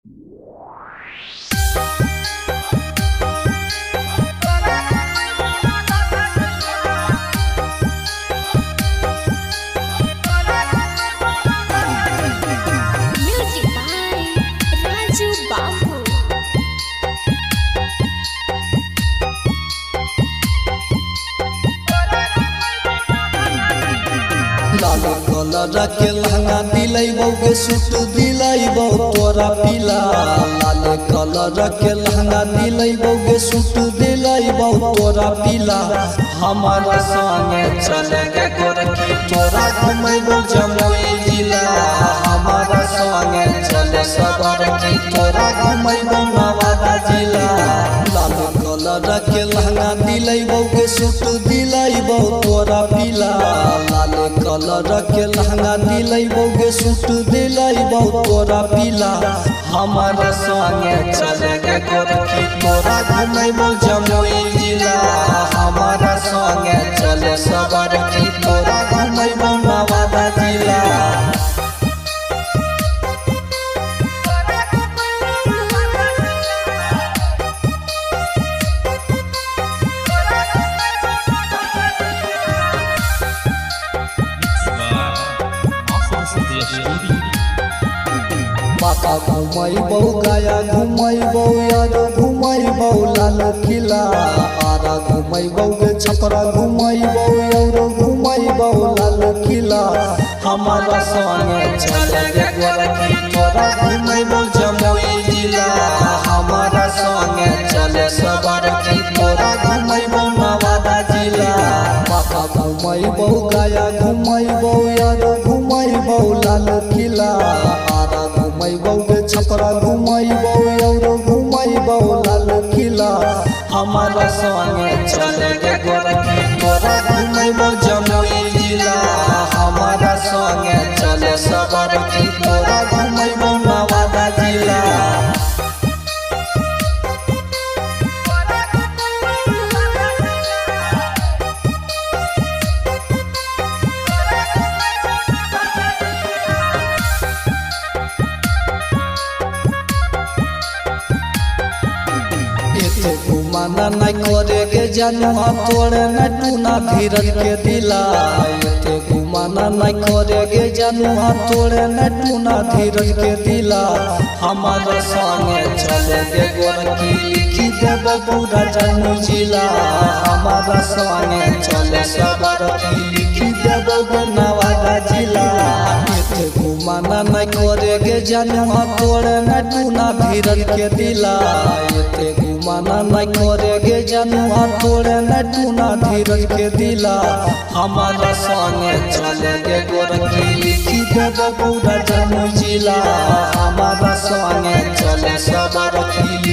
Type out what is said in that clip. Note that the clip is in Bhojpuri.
Music by Raju Babu. Lal colour के लहंगा दिलैबौ गे सूट दिलैबौ तोरा पीला। लाल कलर के लहंगा दिलैबौ गे सूट दिलैबौ तोरा पीला। हमारा संगे चले गे गोरखी तोरा घुमैबौ जमुई जिला। हमारा संगे चले सबरकी तोरा घुमैबौ नवादा जिला। लाल कलर के लहंगा दिलैबौ गे सूट दिलैबौ तोरा पीला। लाल कलर के लहंगा दिलैबौ गे सूट दिलैबौ तोरा पीला। हमारा संगे चले गे गोरखी तोरा घुमैबौ जमुई जिला। हमारा संगे चले सबरकी तोरा घुमैबौ नवादा जिला। बाका घुमैबौ गया घुमैबौ यार घुमैबौ लाल किला। आरा घुमैबौ गे छपरा घुमैबौ और घुमैबौ लाल किला। हमारा संगे चले गे गोरखी तोरा घुमैबौ जमुई जिला। हमारा संगे चले सबरकी तोरा घुमैबौ नवादा जिला। बाका घुमैबौ गया घुमैबौ यार घुमैबौ लाल किला। आरा घुमैबौ गे छपरा घुमैबौ और घुमैबौ लाल किला। हमारा संगे चले गे गोरखी तोरा घुमैबौ जमुई जिला। हमारा संगे चले सबरकी तोरा घुमैबौ नवादा जिला। एते घुमाना नहीं करे गे जानुआ तोड़े न टूना धीरज के दिला। एते घुमाना नहीं करे गे जानुआ तोड़े न टूना धीरज के दिला। हमारा संगे चले गे गोरखी लिखी देब पूरा जमुई जिला। हमारा संगे चले सबरकी लिखी देब गे नवादा जिला। एते घुमाना नहीं करे गे जानुआ तोड़े न टूना धीरज के दिला। एते घुमाना नहीं करे गे जानुआ तोड़े न टूना धीरज के दिला। हमारा संगे चले गे गोरखी लिखी देब पूरा जमुई जिला। हमारा संगे चले सबरकी